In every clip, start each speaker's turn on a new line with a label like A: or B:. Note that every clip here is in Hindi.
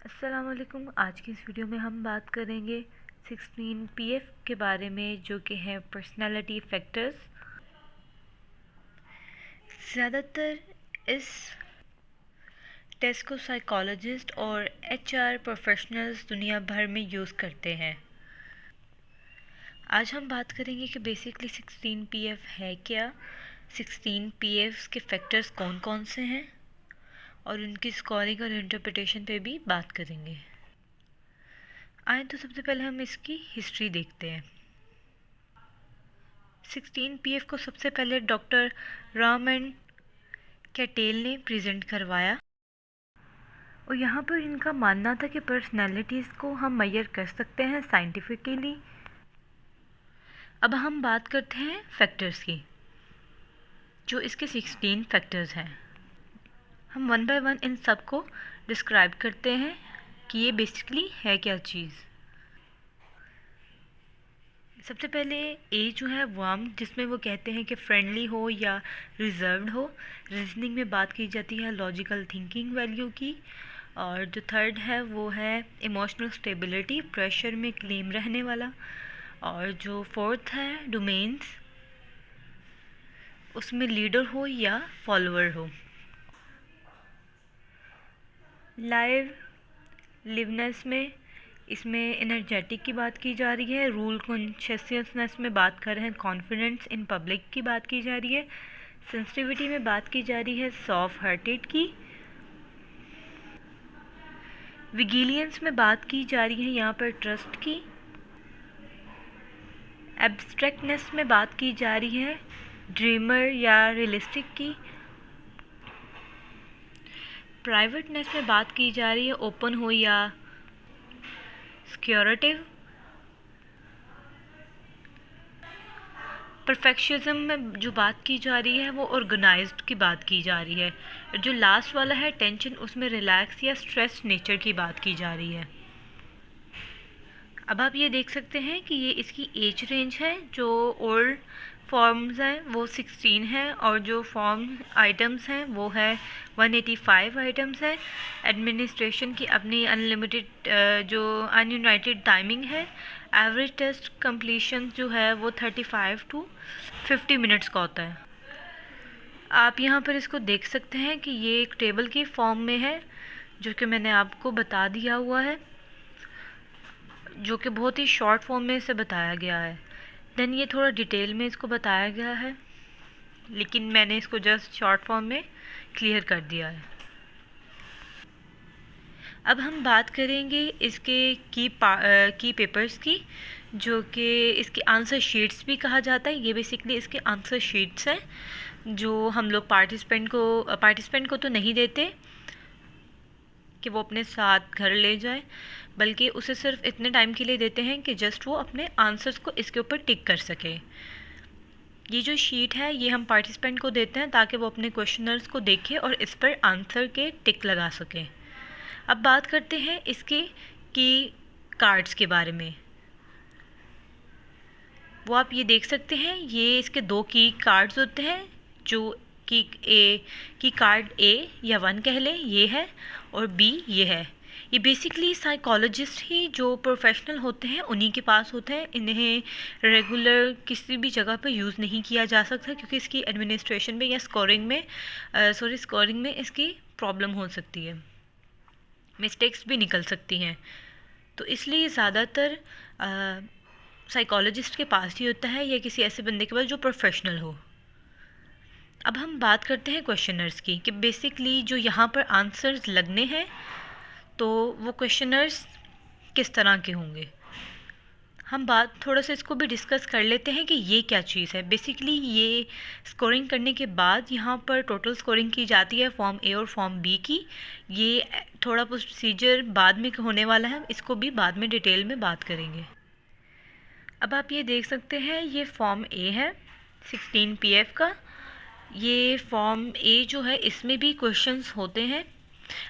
A: अस्सलाम वालेकुम। आज की इस वीडियो में हम बात करेंगे 16 पीएफ के बारे में, जो कि हैं पर्सनालिटी फैक्टर्स। ज़्यादातर इस टेस्ट को साइकोलॉजिस्ट और एचआर प्रोफेशनल्स दुनिया भर में यूज़ करते हैं। आज हम बात करेंगे कि बेसिकली 16 पीएफ है क्या, 16 पीएफ के फैक्टर्स कौन कौन से हैं, और उनकी स्कोरिंग और इंटरप्रिटेशन पे भी बात करेंगे। आए तो सबसे पहले हम इसकी हिस्ट्री देखते हैं। 16 पीएफ को सबसे पहले डॉक्टर राम एंड कैटेल ने प्रेजेंट करवाया, और यहाँ पर इनका मानना था कि पर्सनैलिटीज़ को हम मेजर कर सकते हैं साइंटिफिकली। अब हम बात करते हैं फैक्टर्स की, जो इसके 16 फैक्टर्स हैं। हम वन बाय वन इन सब को डिस्क्राइब करते हैं कि ये बेसिकली है क्या चीज़। सबसे पहले ए जो है वार्म, जिसमें वो कहते हैं कि फ्रेंडली हो या रिजर्व्ड हो। रीजनिंग में बात की जाती है लॉजिकल थिंकिंग वैल्यू की। और जो थर्ड है वो है इमोशनल स्टेबिलिटी, प्रेशर में क्लेम रहने वाला। और जो फोर्थ है डोमेन्स, उसमें लीडर हो या फॉलोअर हो। लिवनेस में इसमें एनर्जेटिक की बात की जा रही है। रूल कॉन्शियसनेस में बात कर रहे हैं कॉन्फिडेंस इन पब्लिक की बात की जा रही है। सेंसिटिविटी में बात की जा रही है सॉफ्ट हार्टेड की। विजिलियंस में बात की जा रही है यहाँ पर ट्रस्ट की। एब्स्ट्रैक्टनेस में बात की जा रही है ड्रीमर या रियलिस्टिक की। प्राइवेटनेस में बात की जा रही है ओपन हो या सिक्योरिटिव। परफेक्शनिज्म में जो बात की जा रही है वो ऑर्गेनाइज्ड की बात की जा रही है। जो लास्ट वाला है टेंशन, उसमें रिलैक्स या स्ट्रेस नेचर की बात की जा रही है। अब आप ये देख सकते हैं कि ये इसकी एज रेंज है। जो ओल्ड फॉर्म्स हैं वो 16 हैं, और जो फॉर्म आइटम्स हैं वो है 185 आइटम्स हैं। एडमिनिस्ट्रेशन की अपनी अनलिमिटेड जो अनयूनाइटेड टाइमिंग है। एवरेज टेस्ट कंप्लीशन जो है वो 35 to 50 मिनट्स का होता है। आप यहाँ पर इसको देख सकते हैं कि ये एक टेबल की फॉर्म में है, जो कि मैंने आपको बता दिया हुआ है, जो कि बहुत ही शॉर्ट फॉर्म में इसे बताया गया है। देन ये थोड़ा डिटेल में इसको बताया गया है, लेकिन मैंने इसको जस्ट शॉर्ट फॉर्म में क्लियर कर दिया है। अब हम बात करेंगे इसके की पेपर्स की, जो कि इसके आंसर शीट्स भी कहा जाता है। ये बेसिकली इसके आंसर शीट्स हैं, जो हम लोग पार्टिसिपेंट को तो नहीं देते कि वो अपने साथ घर ले जाए, बल्कि उसे सिर्फ इतने टाइम के लिए देते हैं कि जस्ट वो अपने आंसर्स को इसके ऊपर टिक कर सके। ये जो शीट है ये हम पार्टिसिपेंट को देते हैं ताकि वो अपने क्वेश्चनर्स को देखे और इस पर आंसर के टिक लगा सके। अब बात करते हैं इसके की कार्ड्स के बारे में। वो आप ये देख सकते हैं, ये इसके दो की कार्ड्स होते हैं, जो की कार्ड ए या 1 कह लें ये है, और बी ये है। ये बेसिकली साइकोलॉजिस्ट ही जो प्रोफेशनल होते हैं उन्हीं के पास होते हैं। इन्हें रेगुलर किसी भी जगह पर यूज़ नहीं किया जा सकता, क्योंकि इसकी एडमिनिस्ट्रेशन में या स्कोरिंग में इसकी प्रॉब्लम हो सकती है, मिस्टेक्स भी निकल सकती हैं। तो इसलिए ज़्यादातर साइकोलॉजिस्ट के पास ही होता है, या किसी ऐसे बंदे के पास जो प्रोफेशनल हो। अब हम बात करते हैं क्वेश्चनर्स की, कि बेसिकली जो यहाँ पर आंसर्स लगने हैं तो वो क्वेश्चनर्स किस तरह के होंगे। हम बात थोड़ा सा इसको भी डिस्कस कर लेते हैं कि ये क्या चीज़ है। बेसिकली ये स्कोरिंग करने के बाद यहाँ पर टोटल स्कोरिंग की जाती है फॉर्म ए और फॉर्म बी की। ये थोड़ा प्रोसीजर बाद में होने वाला है, इसको भी बाद में डिटेल में बात करेंगे। अब आप ये देख सकते हैं, ये फॉर्म ए है 16 पीएफ का। ये फॉर्म ए जो है इसमें भी क्वेश्चंस होते हैं।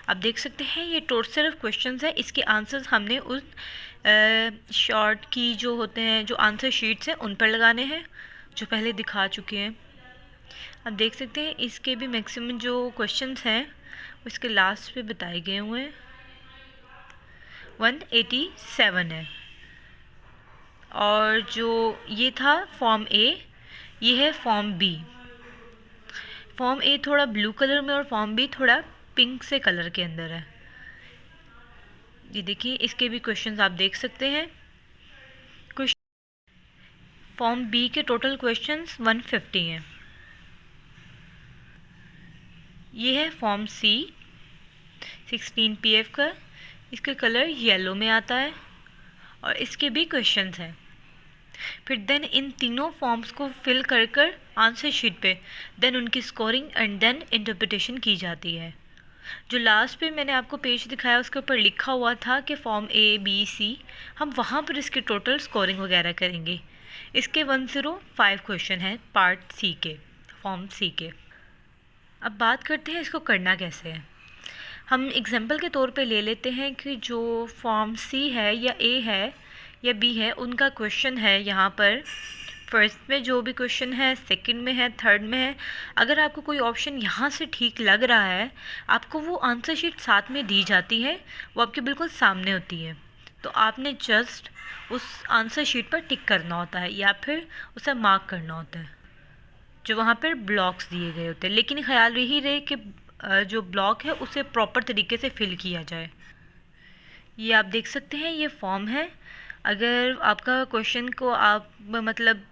A: आप देख सकते हैं ये सिर्फ क्वेश्चंस है, इसके आंसर्स हमने उस शॉर्ट की जो होते हैं, जो आंसर शीट्स हैं उन पर लगाने हैं, जो पहले दिखा चुके हैं। आप देख सकते हैं इसके भी मैक्सिमम जो क्वेश्चंस हैं वो इसके लास्ट पे बताए गए हुए हैं। 187 है। और जो ये था फॉर्म ए, ये है फॉर्म बी। फॉर्म ए थोड़ा ब्लू कलर में और फॉर्म बी थोड़ा पिंक से कलर के अंदर है। ये देखिए, इसके भी क्वेश्चंस आप देख सकते हैं। फॉर्म बी के टोटल क्वेश्चंस 150 हैं। ये है फॉर्म सी 16 PF का, इसका कलर येलो में आता है और इसके भी क्वेश्चंस हैं। फिर देन इन तीनों फॉर्म्स को फिल कर कर आंसर शीट पे देन उनकी स्कोरिंग एंड देन इंटरप्रिटेशन की जाती है। जो लास्ट पे मैंने आपको पेज दिखाया उसके ऊपर लिखा हुआ था कि फॉर्म ए बी सी, हम वहाँ पर इसके टोटल स्कोरिंग वगैरह करेंगे। इसके 105 क्वेश्चन हैं पार्ट सी के, फॉर्म सी के। अब बात करते हैं इसको करना कैसे है। हम एग्जांपल के तौर पे ले लेते हैं कि जो फॉर्म सी है या ए है या बी है, उनका क्वेश्चन है यहाँ पर फर्स्ट में जो भी क्वेश्चन है, सेकंड में है, थर्ड में है। अगर आपको कोई ऑप्शन यहाँ से ठीक लग रहा है, आपको वो आंसर शीट साथ में दी जाती है, वो आपके बिल्कुल सामने होती है। तो आपने जस्ट उस आंसर शीट पर टिक करना होता है या फिर उसे मार्क करना होता है जो वहाँ पर ब्लॉक्स दिए गए होते हैं। लेकिन ख्याल यही रहे कि जो ब्लॉक है उसे प्रॉपर तरीके से फिल किया जाए। ये आप देख सकते हैं, ये फॉर्म है। अगर आपका क्वेश्चन को आप मतलब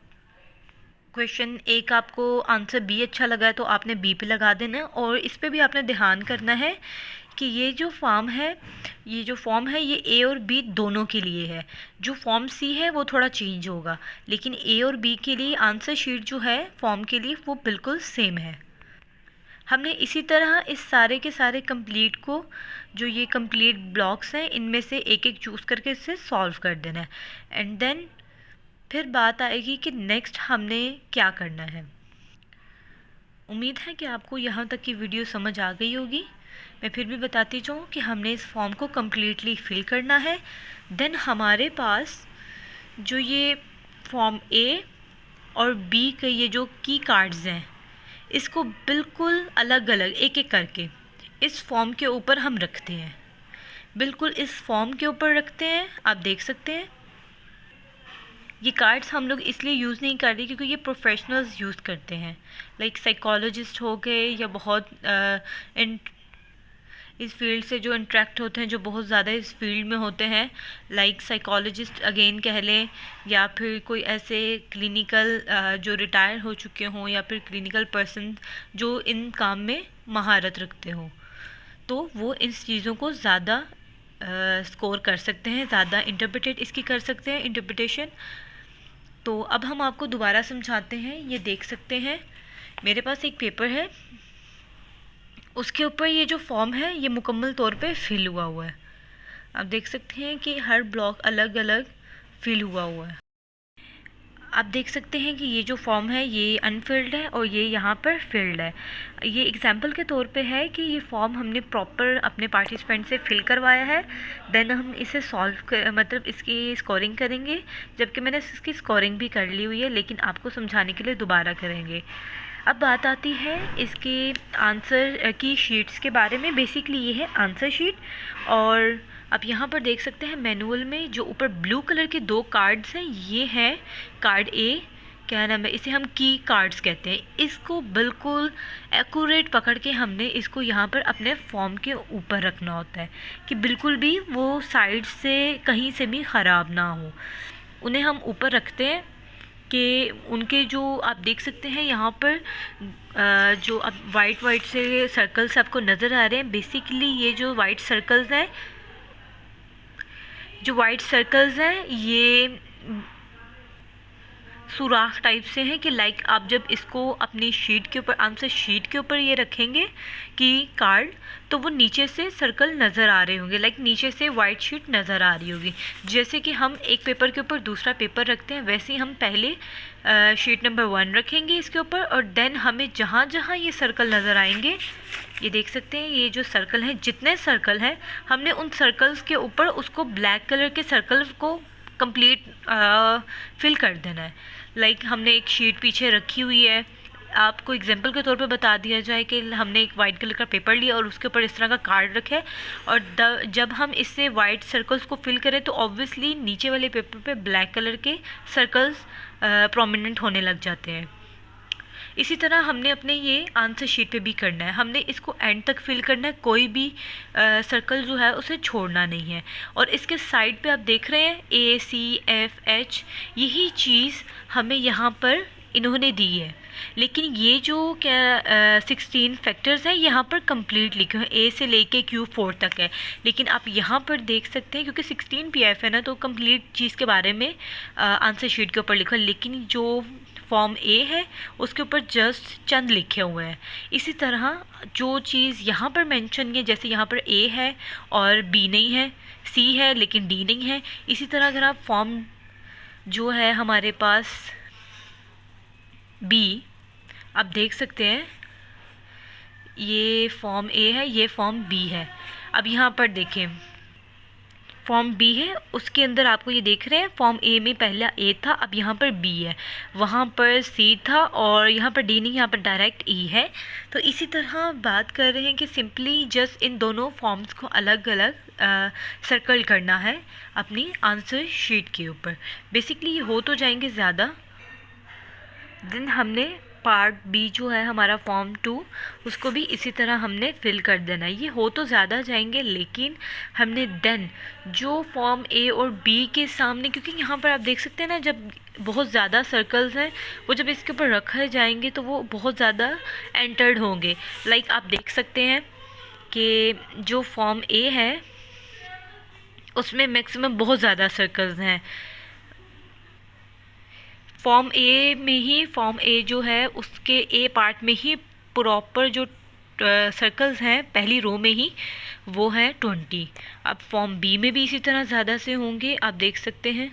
A: क्वेश्चन ए का आपको आंसर बी अच्छा लगा है तो आपने बी पे लगा देना। और इस पे भी आपने ध्यान करना है कि ये जो फॉर्म है ये ए और बी दोनों के लिए है। जो फॉर्म सी है वो थोड़ा चेंज होगा, लेकिन ए और बी के लिए आंसर शीट जो है फॉर्म के लिए वो बिल्कुल सेम है। हमने इसी तरह इस सारे के सारे कंप्लीट को, जो ये कंप्लीट ब्लॉक्स हैं, इनमें से एक एक चूज़ करके इसे सॉल्व कर देना है। एंड देन फिर बात आएगी कि नेक्स्ट हमने क्या करना है। उम्मीद है कि आपको यहाँ तक की वीडियो समझ आ गई होगी। मैं फिर भी बताती जाऊँ कि हमने इस फॉर्म को कम्प्लीटली फिल करना है। देन हमारे पास जो ये फॉर्म ए और बी के ये जो की कार्ड्स हैं, इसको बिल्कुल अलग अलग एक एक करके इस फॉर्म के ऊपर हम रखते हैं। बिल्कुल इस फॉर्म के ऊपर रखते हैं। आप देख सकते हैं ये कार्ड्स हम लोग इसलिए यूज़ नहीं कर रहे क्योंकि ये प्रोफेशनल्स यूज़ करते हैं, लाइक साइकोलॉजिस्ट हो गए या बहुत इस फील्ड से जो इंटरेक्ट होते हैं, जो बहुत ज़्यादा इस फील्ड में होते हैं, लाइक साइकोलॉजिस्ट अगेन कह लें, या फिर कोई ऐसे क्लिनिकल जो रिटायर हो चुके हों, या फिर क्लिनिकल पर्सन जो इन काम में महारत रखते हों, तो वो इन चीज़ों को ज़्यादा स्कोर कर सकते हैं, ज़्यादा इंटरप्रेटेट इसकी कर सकते हैं, इंटरप्रिटेशन। तो अब हम आपको दोबारा समझाते हैं। ये देख सकते हैं मेरे पास एक पेपर है, उसके ऊपर ये जो फॉर्म है ये मुकम्मल तौर पे फिल हुआ है। आप देख सकते हैं कि हर ब्लॉक अलग अलग फिल हुआ है। आप देख सकते हैं कि ये जो फॉर्म है ये अनफिल्ड है और ये यहाँ पर फिल्ड है। ये एग्जांपल के तौर पे है कि ये फॉर्म हमने प्रॉपर अपने पार्टिसिपेंट से फिल करवाया है। देन हम इसे मतलब इसकी स्कोरिंग करेंगे, जबकि मैंने इसकी स्कोरिंग भी कर ली हुई है, लेकिन आपको समझाने के लिए दोबारा करेंगे। अब बात आती है इसके आंसर की शीट्स के बारे में। बेसिकली ये है आंसर शीट। और आप यहाँ पर देख सकते हैं मैनुअल में जो ऊपर ब्लू कलर के दो कार्ड्स हैं, ये है कार्ड ए, क्या नाम है, इसे हम की कार्ड्स कहते हैं। इसको बिल्कुल एक्यूरेट पकड़ के हमने इसको यहाँ पर अपने फॉर्म के ऊपर रखना होता है कि बिल्कुल भी वो साइड से कहीं से भी ख़राब ना हो। उन्हें हम ऊपर रखते हैं कि उनके जो आप देख सकते हैं यहाँ पर जो अब वाइट से सर्कल्स आपको नज़र आ रहे हैं, बेसिकली ये जो वाइट सर्कल्स हैं ये सुराख टाइप से हैं कि लाइक आप जब इसको अपनी शीट के ऊपर, आंसर शीट के ऊपर ये रखेंगे कि कार्ड, तो वो नीचे से सर्कल नज़र आ रहे होंगे, लाइक नीचे से वाइट शीट नज़र आ रही होगी। जैसे कि हम एक पेपर के ऊपर दूसरा पेपर रखते हैं, वैसे ही हम पहले शीट नंबर 1 रखेंगे इसके ऊपर, और देन हमें जहाँ जहाँ ये सर्कल नज़र आएंगे, ये देख सकते हैं ये जो सर्कल हैं, जितने सर्कल हैं हमने उन सर्कल्स के ऊपर उसको ब्लैक कलर के सर्कल को कंप्लीट फिल कर देना है। लाइक हमने एक शीट पीछे रखी हुई है, आपको एग्जांपल के तौर पे बता दिया जाए कि हमने एक वाइट कलर का पेपर लिया और उसके ऊपर इस तरह का कार्ड रखा है, और जब हम इससे वाइट सर्कल्स को फिल करें तो ऑब्वियसली नीचे वाले पेपर पे ब्लैक कलर के सर्कल्स प्रोमिनेंट होने लग जाते हैं। इसी तरह हमने अपने ये आंसर शीट पे भी करना है, हमने इसको एंड तक फिल करना है, कोई भी सर्कल जो है उसे छोड़ना नहीं है। और इसके साइड पे आप देख रहे हैं ACFH, यही चीज़ हमें यहाँ पर इन्होंने दी है, लेकिन ये जो 16 फैक्टर्स हैं यहाँ पर कंप्लीट लिखे हैं, A से लेके Q4 तक है, लेकिन आप यहाँ पर देख सकते हैं क्योंकि 16 PF है ना, तो कंप्लीट चीज़ के बारे में आंसर शीट के ऊपर लिखा है, लेकिन जो फॉर्म A है उसके ऊपर जस्ट चंद लिखे हुए हैं। इसी तरह जो चीज़ यहाँ पर मेंशन है, जैसे यहाँ पर A है और B नहीं है, C है लेकिन D नहीं है, इसी तरह अगर आप फॉर्म जो है हमारे पास B, आप देख सकते हैं ये फॉर्म A है, ये फॉर्म B है। अब यहाँ पर देखें फॉर्म B है, उसके अंदर आपको ये देख रहे हैं फॉर्म A में पहला A था, अब यहाँ पर B है, वहाँ पर C था और यहाँ पर D नहीं, यहाँ पर डायरेक्ट E है। तो इसी तरह बात कर रहे हैं कि सिंपली जस्ट इन दोनों फॉर्म्स को अलग अलग सर्कल करना है अपनी आंसर शीट के ऊपर। बेसिकली ये हो तो जाएंगे ज़्यादा, देन हमने पार्ट B जो है हमारा फॉर्म 2, उसको भी इसी तरह हमने फिल कर देना है। ये हो तो ज़्यादा जाएंगे, लेकिन हमने देन जो फॉर्म A और B के सामने, क्योंकि यहाँ पर आप देख सकते हैं ना, जब बहुत ज़्यादा सर्कल्स हैं वो जब इसके ऊपर रखे जाएंगे तो वो बहुत ज़्यादा एंटर्ड होंगे। लाइक आप देख सकते हैं कि जो फॉर्म A है उसमें मैक्सिमम बहुत ज़्यादा सर्कल्स हैं। फॉर्म A जो है उसके A पार्ट में ही प्रॉपर जो सर्कल्स हैं पहली रो में ही वो है 20। अब फॉर्म B में भी इसी तरह ज़्यादा से होंगे, आप देख सकते हैं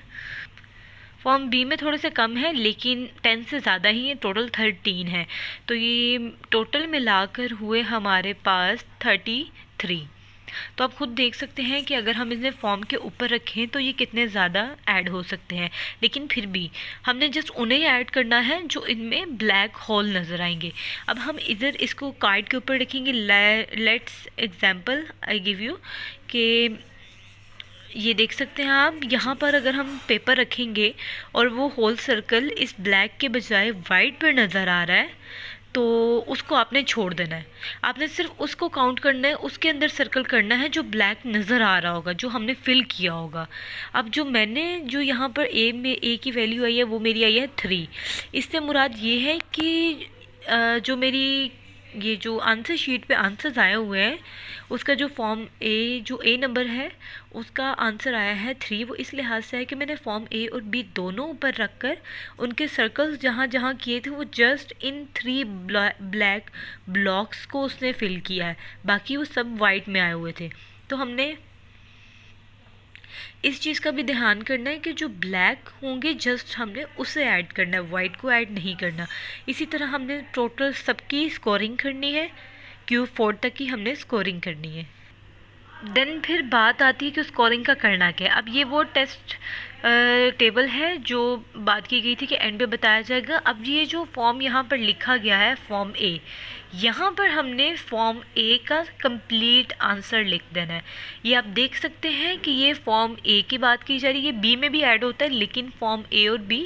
A: फॉर्म B में थोड़े से कम है लेकिन 10 से ज़्यादा ही है, टोटल 13 है। तो ये टोटल मिलाकर हुए हमारे पास 33। तो आप खुद देख सकते हैं कि अगर हम इन्हें फॉर्म के ऊपर रखें तो ये कितने ज़्यादा ऐड हो सकते हैं, लेकिन फिर भी हमने जस्ट उन्हें ऐड करना है जो इनमें ब्लैक होल नज़र आएंगे। अब हम इधर इसको कार्ड के ऊपर रखेंगे। Let's example I give you कि ये देख सकते हैं आप, यहाँ पर अगर हम पेपर रखेंगे और वो होल सर्कल इस ब्लैक के बजाय वाइट पर नज़र आ रहा है तो उसको आपने छोड़ देना है। आपने सिर्फ उसको काउंट करना है, उसके अंदर सर्कल करना है जो ब्लैक नज़र आ रहा होगा, जो हमने फिल किया होगा। अब जो यहाँ पर A की वैल्यू आई है वो मेरी आई है 3। इससे मुराद ये है कि जो मेरी ये जो आंसर शीट पे आंसर्स आए हुए हैं उसका जो फॉर्म जो A नंबर है उसका आंसर आया है 3। वो इस लिहाज से है कि मैंने फॉर्म A और B दोनों ऊपर रख कर उनके सर्कल्स जहाँ जहाँ किए थे वो जस्ट इन 3 ब्लैक ब्लॉक्स को उसने फिल किया है, बाकी वो सब वाइट में आए हुए थे। तो हमने इस चीज़ का भी ध्यान करना है कि जो ब्लैक होंगे जस्ट हमने उसे ऐड करना है, वाइट को ऐड नहीं करना। इसी तरह हमने टोटल सबकी स्कोरिंग करनी है, Q4 तक की हमने स्कोरिंग करनी है। देन फिर बात आती है कि स्कोरिंग का करना क्या है। अब ये वो टेस्ट टेबल है जो बात की गई थी कि एंड पे बताया जाएगा। अब ये जो फॉर्म यहाँ पर लिखा गया है फॉर्म A, यहाँ पर हमने फॉर्म A का कंप्लीट आंसर लिख देना है। ये आप देख सकते हैं कि ये फॉर्म A की बात की जा रही है, B में भी ऐड होता है लेकिन फॉर्म A और B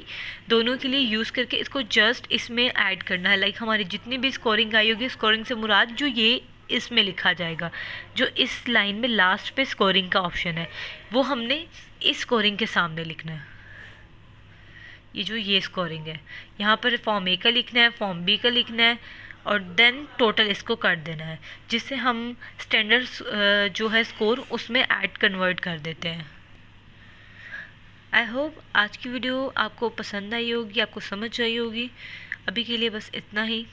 A: दोनों के लिए यूज़ करके इसको जस्ट इसमें ऐड करना है। लाइक हमारी जितनी भी स्कोरिंग आई होगी, स्कोरिंग से मुराद जो ये इसमें लिखा जाएगा, जो इस लाइन में लास्ट पे स्कोरिंग का ऑप्शन है वो हमने इस स्कोरिंग के सामने लिखना है। ये स्कोरिंग है, यहाँ पर फॉर्म A का लिखना है, फॉर्म B का लिखना है और देन टोटल इसको कर देना है, जिससे हम स्टैंडर्ड जो है स्कोर उसमें ऐड कन्वर्ट कर देते हैं। आई होप आज की वीडियो आपको पसंद आई होगी, आपको समझ आई होगी। अभी के लिए बस इतना ही।